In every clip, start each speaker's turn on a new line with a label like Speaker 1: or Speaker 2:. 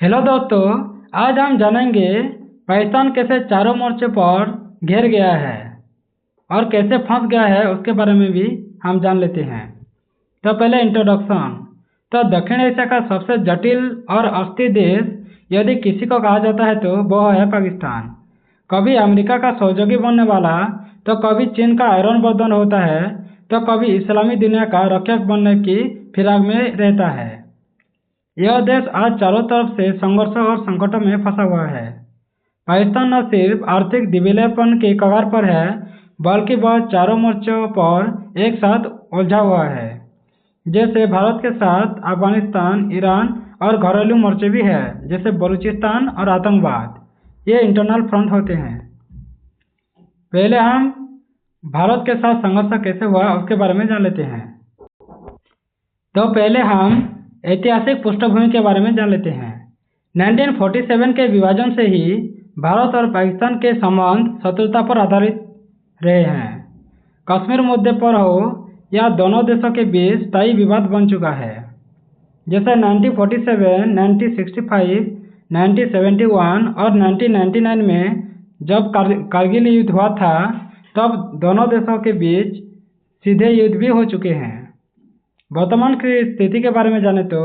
Speaker 1: Hello दोस्तों, आज हम जानेंगे पाकिस्तान कैसे चारों मोर्चे पर घेर गया है और कैसे फंस गया है उसके बारे में भी हम जान लेते हैं। तो पहले इंट्रोडक्शन। तो दक्षिण एशिया का सबसे जटिल और अस्थिर देश यदि किसी को कहा जाता है तो वह है पाकिस्तान। कभी अमेरिका का सहयोगी बनने वाला, तो कभी चीन का आयरन बर्दन होता है, तो कभी इस्लामी दुनिया का रक्षक बनने की फिराक में रहता है। यह देश आज चारों तरफ से संघर्ष और संकटों में फंसा हुआ है। पाकिस्तान न सिर्फ आर्थिक दिवालियापन के कगार पर है, बल्कि वह चारों मोर्चों पर एक साथ उलझा हुआ है। जैसे भारत के साथ अफगानिस्तान, ईरान और घरेलू मोर्चे भी है, जैसे बलूचिस्तान और आतंकवाद। ये इंटरनल फ्रंट होते हैं। पहले हम भारत के साथ संघर्ष कैसे हुआ उसके बारे में जान लेते हैं। तो पहले हम ऐतिहासिक पृष्ठभूमि के बारे में जान लेते हैं। 1947 के विभाजन से ही भारत और पाकिस्तान के संबंध शत्रुता पर आधारित रहे हैं। कश्मीर मुद्दे पर हो या दोनों देशों के बीच स्थायी विवाद बन चुका है। जैसे 1947, 1965, 1971 और 1999 में जब कारगिल युद्ध हुआ था, तब दोनों देशों के बीच सीधे युद्ध भी हो चुके हैं। वर्तमान की स्थिति के बारे में जाने तो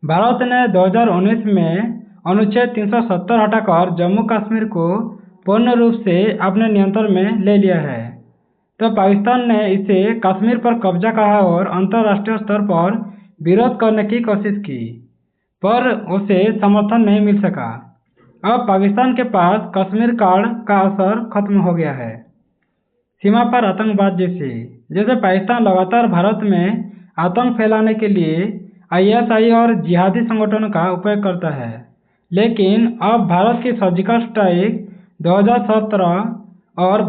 Speaker 1: भारत ने 2019 में अनुच्छेद 370 हटाकर जम्मू कश्मीर को पूर्ण रूप से अपने नियंत्रण में ले लिया है। तो पाकिस्तान ने इसे कश्मीर पर कब्जा कहा और अंतर्राष्ट्रीय स्तर पर विरोध करने की कोशिश की, पर उसे समर्थन नहीं मिल सका। अब पाकिस्तान के पास कश्मीर कार्ड का असर खत्म हो गया है। सीमा पर आतंकवाद जैसे पाकिस्तान लगातार भारत में आतंक फैलाने के लिए आईएसआई और जिहादी संगठनों का उपयोग करता है। लेकिन अब भारत की सर्जिकल स्ट्राइक 2017 और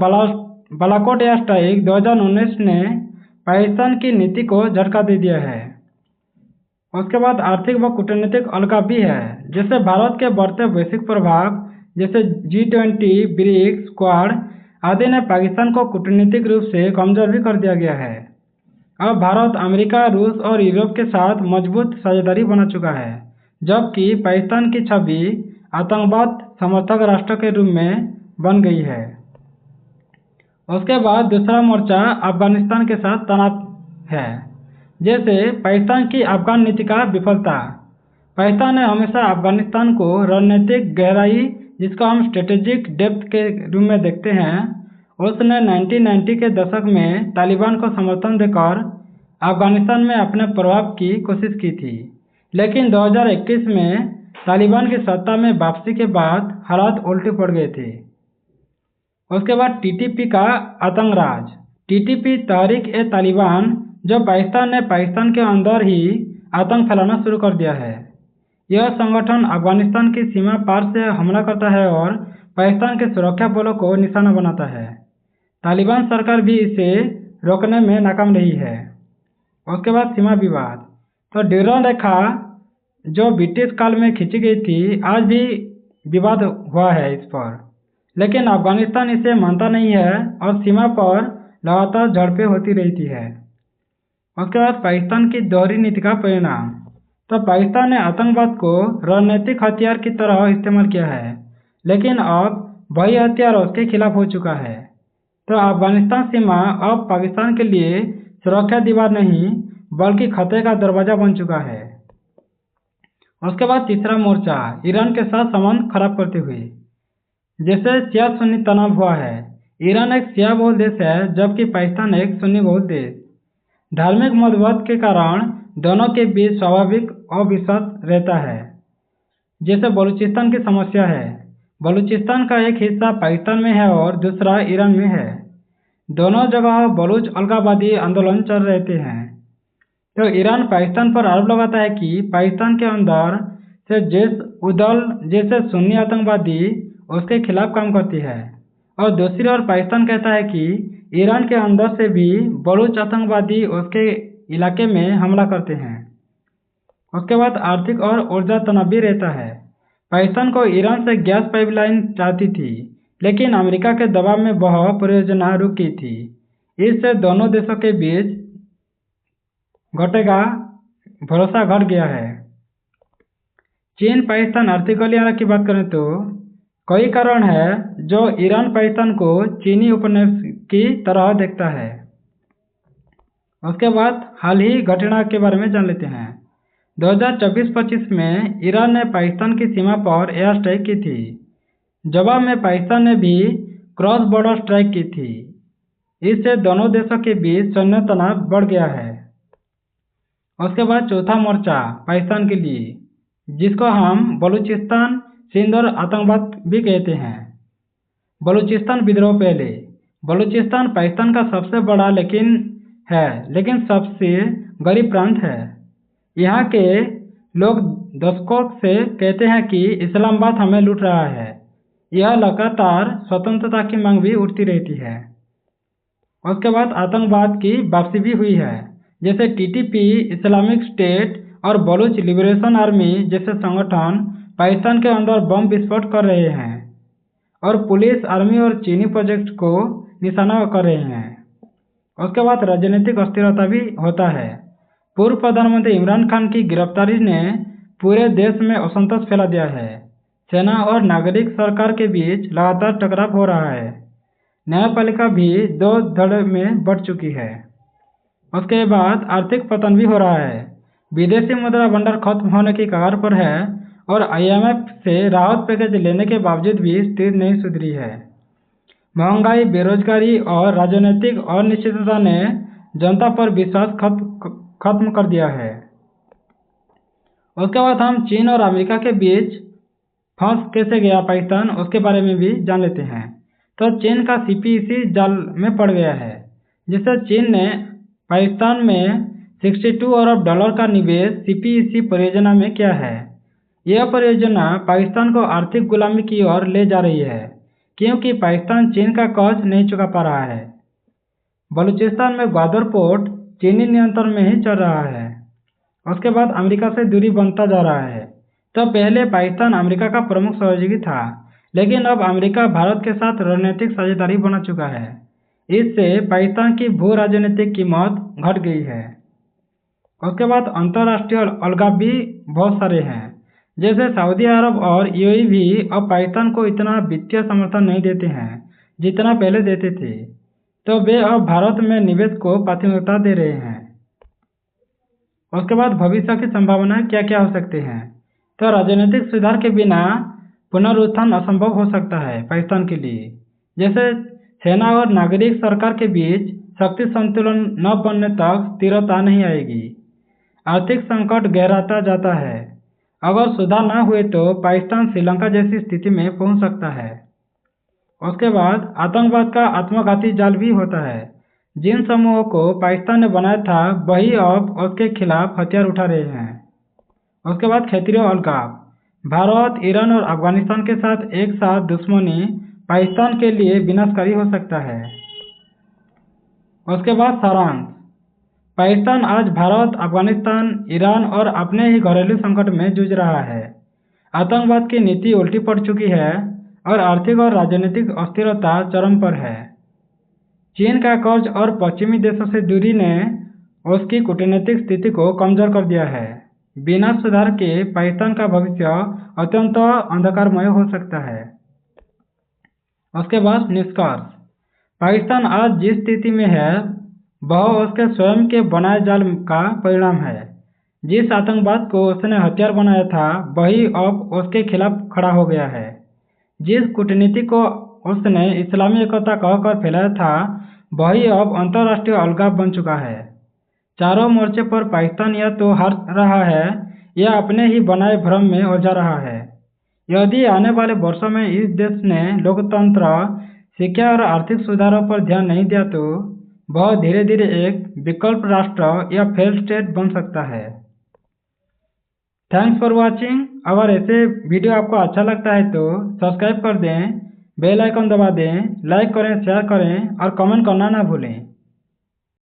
Speaker 1: बालाकोट एयर स्ट्राइक 2019 ने पाकिस्तान की नीति को झटका दे दिया है। उसके बाद आर्थिक व कूटनीतिक अलगाव भी है, जैसे भारत के बढ़ते वैश्विक प्रभाव जैसे G20, ब्रिक्स, क्वाड आदि ने पाकिस्तान को कूटनीतिक रूप से कमजोर भी कर दिया गया है। अब भारत अमेरिका, रूस और यूरोप के साथ मजबूत साझेदारी बना चुका है, जबकि पाकिस्तान की छवि आतंकवाद समर्थक राष्ट्र के रूप में बन गई है। उसके बाद दूसरा मोर्चा अफगानिस्तान के साथ तनाव है। जैसे पाकिस्तान की अफगान नीति का विफलता। पाकिस्तान ने हमेशा अफगानिस्तान को रणनीतिक गहराई, जिसको हम स्ट्रेटेजिक डेप्थ के रूप में देखते हैं, उसने 1990 के दशक में तालिबान को समर्थन देकर अफगानिस्तान में अपने प्रभाव की कोशिश की थी। लेकिन 2021 में तालिबान की सत्ता में वापसी के बाद हालात उल्टे पड़ गए थे। उसके बाद टीटीपी का आतंकराज। टीटीपी तहरीक-ए-तालिबान, जो पाकिस्तान ने पाकिस्तान के अंदर ही आतंक फैलाना शुरू कर दिया है। यह संगठन अफगानिस्तान की सीमा पार से हमला करता है और पाकिस्तान के सुरक्षा बलों को निशाना बनाता है। तालिबान सरकार भी इसे रोकने में नाकाम रही है। उसके बाद सीमा विवाद। तो ड्यूरन रेखा, जो ब्रिटिश काल में खींची गई थी, आज भी विवाद हुआ है इस पर, लेकिन अफगानिस्तान इसे मानता नहीं है और सीमा पर लगातार झड़पें होती रहती है। उसके बाद पाकिस्तान की दोहरी नीति का परिणाम। तो पाकिस्तान ने आतंकवाद को रणनीतिक हथियार की तरह इस्तेमाल किया है, लेकिन अब वही हथियार उसके खिलाफ हो चुका है। तो अफगानिस्तान सीमा अब पाकिस्तान के लिए सुरक्षा दीवार नहीं, बल्कि खतरे का दरवाजा बन चुका है। उसके बाद तीसरा मोर्चा ईरान के साथ संबंध खराब करते हुए। जैसे शिया सुन्नी तनाव हुआ है। ईरान एक शिया बहुल देश है, जबकि पाकिस्तान एक सुन्नी बहुल देश। धार्मिक मतभेद के कारण दोनों के बीच स्वाभाविक अविश्वास रहता है। जैसे बलूचिस्तान की समस्या है। बलूचिस्तान का एक हिस्सा पाकिस्तान में है और दूसरा ईरान में है। दोनों जगह बलूच अलगाववादी आंदोलन चल रहते हैं। तो ईरान पाकिस्तान पर आरोप लगाता है कि पाकिस्तान के अंदर से जैश उदल जैसे सुन्नी आतंकवादी उसके खिलाफ काम करती है, और दूसरी ओर पाकिस्तान कहता है कि ईरान के अंदर से भी बलूच आतंकवादी उसके इलाके में हमला करते हैं। उसके बाद आर्थिक और ऊर्जा तनाव भी रहता है। पाकिस्तान को ईरान से गैस पाइपलाइन चाहती थी, लेकिन अमेरिका के दबाव में वह परियोजना रुक गई थी। इससे दोनों देशों के बीच भरोसा घट गया है। चीन पाकिस्तान आर्थिक गलियारा की बात करें तो कई कारण है जो ईरान पाकिस्तान को चीनी उपनिवेश की तरह देखता है। उसके बाद हाल ही घटना के बारे में जान लेते हैं। 2024-25 में ईरान ने पाकिस्तान की सीमा पर एयर स्ट्राइक की थी। जवाब में पाकिस्तान ने भी क्रॉस बॉर्डर स्ट्राइक की थी। इससे दोनों देशों के बीच सैन्य तनाव बढ़ गया है। उसके बाद चौथा मोर्चा पाकिस्तान के लिए, जिसको हम बलूचिस्तान, सिंध और आतंकवाद भी कहते हैं। बलूचिस्तान विद्रोह पहले बलूचिस्तान पाकिस्तान का सबसे बड़ा लेकिन सबसे गरीब प्रांत है। यहाँ के लोग दशकों से कहते हैं कि इस्लामाबाद हमें लूट रहा है। यह लगातार स्वतंत्रता की मांग भी उठती रहती है। उसके बाद आतंकवाद की वापसी भी हुई है, जैसे टीटीपी, इस्लामिक स्टेट और बलूच लिबरेशन आर्मी जैसे संगठन पाकिस्तान के अंदर बम विस्फोट कर रहे हैं और पुलिस, आर्मी और चीनी प्रोजेक्ट को निशाना कर रहे हैं। उसके बाद राजनीतिक अस्थिरता भी होता है। पूर्व प्रधानमंत्री इमरान खान की गिरफ्तारी ने पूरे देश में असंतोष फैला दिया है। सेना और नागरिक सरकार के बीच लगातार टकराव हो रहा है। न्यायपालिका भी दो धड़े में बढ़ चुकी है। उसके बाद आर्थिक पतन भी हो रहा है। विदेशी मुद्रा भंडार खत्म होने की कगार पर है और IMF से राहत पैकेज लेने के बावजूद भी स्थिति नहीं सुधरी है। महंगाई, बेरोजगारी और राजनीतिक अनिश्चितता ने जनता पर विश्वास खत्म कर दिया है। उसके बाद हम चीन और अमेरिका के बीच फंस कैसे गया पाकिस्तान, उसके बारे में भी जान लेते हैं। तो चीन का CPEC जाल में पड़ गया है, जिससे चीन ने पाकिस्तान में $62 अरब का निवेश CPEC परियोजना में किया है। यह परियोजना पाकिस्तान को आर्थिक गुलामी की ओर ले जा रही है, क्योंकि पाकिस्तान चीन का कर्ज नहीं चुका पा रहा है। बलूचिस्तान में ग्वादर पोर्ट चीनी नियंत्रण में ही चल रहा है। उसके बाद अमेरिका से दूरी बनता जा रहा है। तो पहले पाकिस्तान अमेरिका का प्रमुख सहयोगी था, लेकिन अब अमेरिका भारत के साथ रणनीतिक साझेदारी बना चुका है। इससे पाकिस्तान की भू राजनीतिक कीमत घट गई है। उसके बाद अंतर्राष्ट्रीय अलगाव भी बहुत सारे हैं, जैसे सऊदी अरब और UAE भी अब पाकिस्तान को इतना वित्तीय समर्थन नहीं देते हैं जितना पहले देते थे। तो वे अब भारत में निवेश को प्राथमिकता दे रहे हैं। उसके बाद भविष्य की संभावनाएं क्या क्या हो सकते हैं। तो राजनीतिक सुधार के बिना पुनरुत्थान असंभव हो सकता है पाकिस्तान के लिए। जैसे सेना और नागरिक सरकार के बीच शक्ति संतुलन न बनने तक स्थिरता नहीं आएगी। आर्थिक संकट गहराता जाता है। अगर सुधार न हुए तो पाकिस्तान श्रीलंका जैसी स्थिति में पहुंच सकता है। उसके बाद आतंकवाद का आत्मघाती जाल भी होता है। जिन समूहों को पाकिस्तान ने बनाया था, वही अब उसके खिलाफ हथियार उठा रहे हैं। उसके बाद क्षेत्रीय अलगाव, भारत, ईरान और अफगानिस्तान के साथ एक साथ दुश्मनी पाकिस्तान के लिए विनाशकारी हो सकता है। उसके बाद सारांश, पाकिस्तान आज भारत, अफगानिस्तान, ईरान और अपने ही घरेलू संकट में जूझ रहा है। आतंकवाद की नीति उल्टी पड़ चुकी है और आर्थिक और राजनीतिक अस्थिरता चरम पर है। चीन का कर्ज और पश्चिमी देशों से दूरी ने उसकी कूटनीतिक स्थिति को कमजोर कर दिया है। बिना सुधार के पाकिस्तान का भविष्य अत्यंत अंधकारमय हो सकता है। उसके बाद निष्कर्ष, पाकिस्तान आज जिस स्थिति में है वह उसके स्वयं के बनाए जाल का परिणाम है। जिस आतंकवाद को उसने हथियार बनाया था, वही अब उसके खिलाफ खड़ा हो गया है। जिस कूटनीति को उसने इस्लामी एकता कहकर फैलाया था, वही अब अंतर्राष्ट्रीय अलगाव बन चुका है। चारों मोर्चे पर पाकिस्तान या तो हार रहा है या अपने ही बनाए भ्रम में उलझा रहा है। यदि आने वाले वर्षों में इस देश ने लोकतंत्र, शिक्षा और आर्थिक सुधारों पर ध्यान नहीं दिया तो वह धीरे धीरे एक विकल्प राष्ट्र या फेल्ड स्टेट बन सकता है। Thanks for watching. अगर ऐसे वीडियो आपको अच्छा लगता है तो सब्सक्राइब कर दें, बेल आइकन दबा दें, लाइक करें, शेयर करें और कमेंट करना ना भूलें।